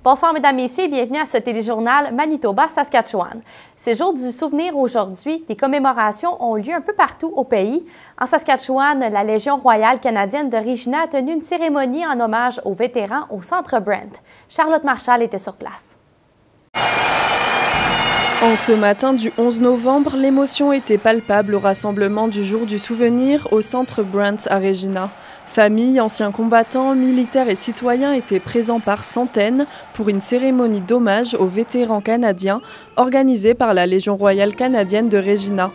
Bonsoir mesdames, messieurs et bienvenue à ce téléjournal Manitoba-Saskatchewan. C'est jour du souvenir aujourd'hui. Des commémorations ont lieu un peu partout au pays. En Saskatchewan, la Légion royale canadienne de Regina a tenu une cérémonie en hommage aux vétérans au Centre Brent. Charlotte Marchal était sur place. En ce matin du 11 novembre, l'émotion était palpable au rassemblement du jour du souvenir au Centre Brent à Regina. Familles, anciens combattants, militaires et citoyens étaient présents par centaines pour une cérémonie d'hommage aux vétérans canadiens organisée par la Légion royale canadienne de Regina.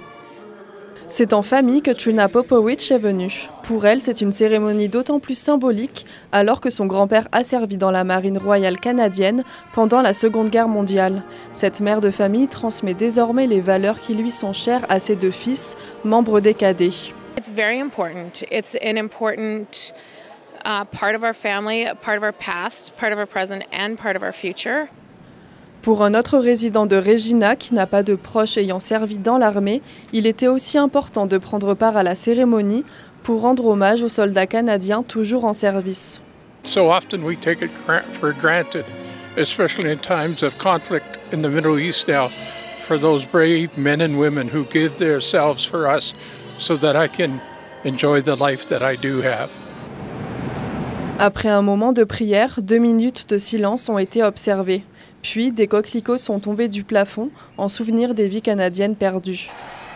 C'est en famille que Trina Popovich est venue. Pour elle, c'est une cérémonie d'autant plus symbolique alors que son grand-père a servi dans la marine royale canadienne pendant la Seconde Guerre mondiale. Cette mère de famille transmet désormais les valeurs qui lui sont chères à ses deux fils, membres des cadets. It's very important. It's an important part of our family, part of our past, part of our present and part of our future. Pour un autre résident de Regina qui n'a pas de proches ayant servi dans l'armée, il était aussi important de prendre part à la cérémonie pour rendre hommage aux soldats canadiens toujours en service. So often we take it for granted, especially in times of conflict in the Middle East now, for those brave men and women who give themselves for us so that I can enjoy the life that I do have. Après un moment de prière, 2 minutes de silence ont été observées. Puis, des coquelicots sont tombés du plafond en souvenir des vies canadiennes perdues.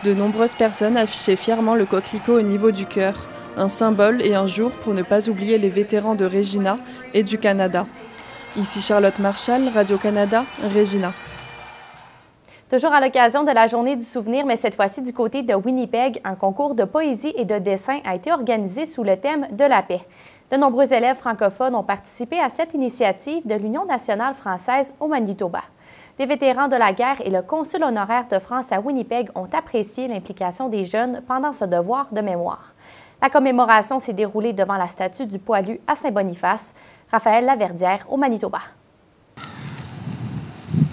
De nombreuses personnes affichaient fièrement le coquelicot au niveau du cœur, un symbole et un jour pour ne pas oublier les vétérans de Regina et du Canada. Ici Charlotte Marchal, Radio-Canada, Regina. Toujours à l'occasion de la Journée du souvenir, mais cette fois-ci du côté de Winnipeg, un concours de poésie et de dessin a été organisé sous le thème de la paix. De nombreux élèves francophones ont participé à cette initiative de l'Union nationale française au Manitoba. Des vétérans de la guerre et le consul honoraire de France à Winnipeg ont apprécié l'implication des jeunes pendant ce devoir de mémoire. La commémoration s'est déroulée devant la statue du Poilu à Saint-Boniface. Raphaël Laverdière au Manitoba.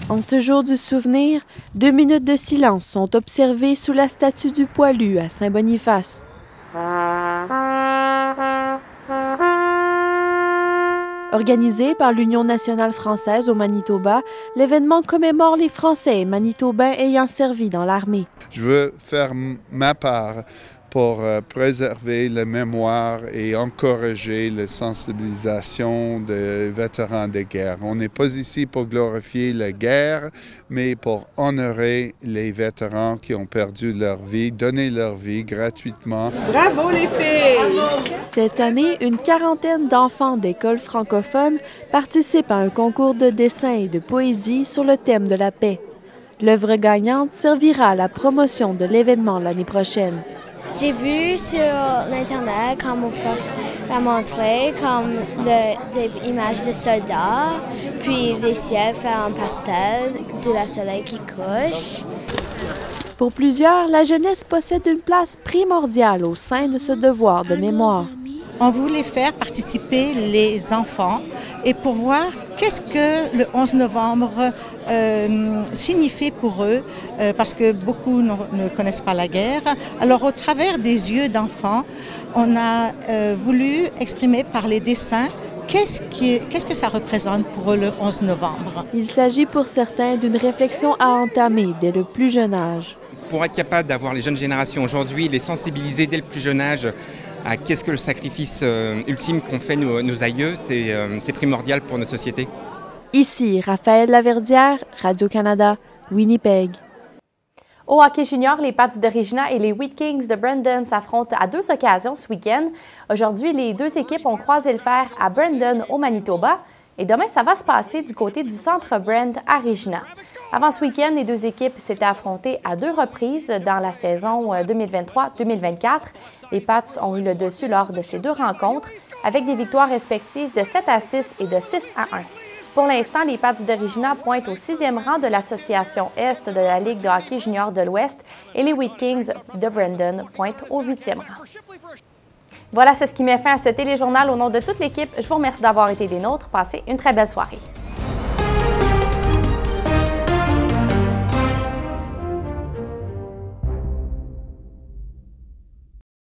En ce jour du souvenir, 2 minutes de silence sont observées sous la statue du Poilu à Saint-Boniface. Organisé par l'Union nationale française au Manitoba, l'événement commémore les Français et Manitobains ayant servi dans l'armée. Je veux faire ma part pour préserver la mémoire et encourager la sensibilisation des vétérans de guerre. On n'est pas ici pour glorifier la guerre, mais pour honorer les vétérans qui ont perdu leur vie, donner leur vie gratuitement. Bravo les filles! Cette année, une quarantaine d'enfants d'écoles francophones participent à un concours de dessin et de poésie sur le thème de la paix. L'œuvre gagnante servira à la promotion de l'événement l'année prochaine. J'ai vu sur l'Internet, quand mon prof l'a montré, comme des images de soldats, puis des ciels faits en pastel, de la soleil qui couche. Pour plusieurs, la jeunesse possède une place primordiale au sein de ce devoir de mémoire. On voulait faire participer les enfants et pour voir qu'est-ce que le 11 novembre signifie pour eux, parce que beaucoup ne connaissent pas la guerre. Alors au travers des yeux d'enfants, on a voulu exprimer par les dessins qu'est-ce que ça représente pour eux le 11 novembre. Il s'agit pour certains d'une réflexion à entamer dès le plus jeune âge. Pour être capable d'avoir les jeunes générations aujourd'hui, les sensibiliser dès le plus jeune âge à qu'est-ce que le sacrifice ultime qu'ont fait nos aïeux, c'est primordial pour notre société. Ici, Raphaël Laverdière, Radio-Canada, Winnipeg. Au hockey junior, les Pats de Regina et les Wheat Kings de Brandon s'affrontent à 2 occasions ce week-end. Aujourd'hui, les 2 équipes ont croisé le fer à Brandon, au Manitoba. Et demain, ça va se passer du côté du Centre Brent à Regina. Avant ce week-end, les 2 équipes s'étaient affrontées à 2 reprises dans la saison 2023-2024. Les Pats ont eu le dessus lors de ces 2 rencontres, avec des victoires respectives de 7-6 et de 6-1. Pour l'instant, les Pats de Regina pointent au 6e rang de l'Association Est de la Ligue de hockey junior de l'Ouest et les Wheat Kings de Brandon pointent au 8e rang. Voilà, c'est ce qui met fin à ce téléjournal. Au nom de toute l'équipe, je vous remercie d'avoir été des nôtres. Passez une très belle soirée.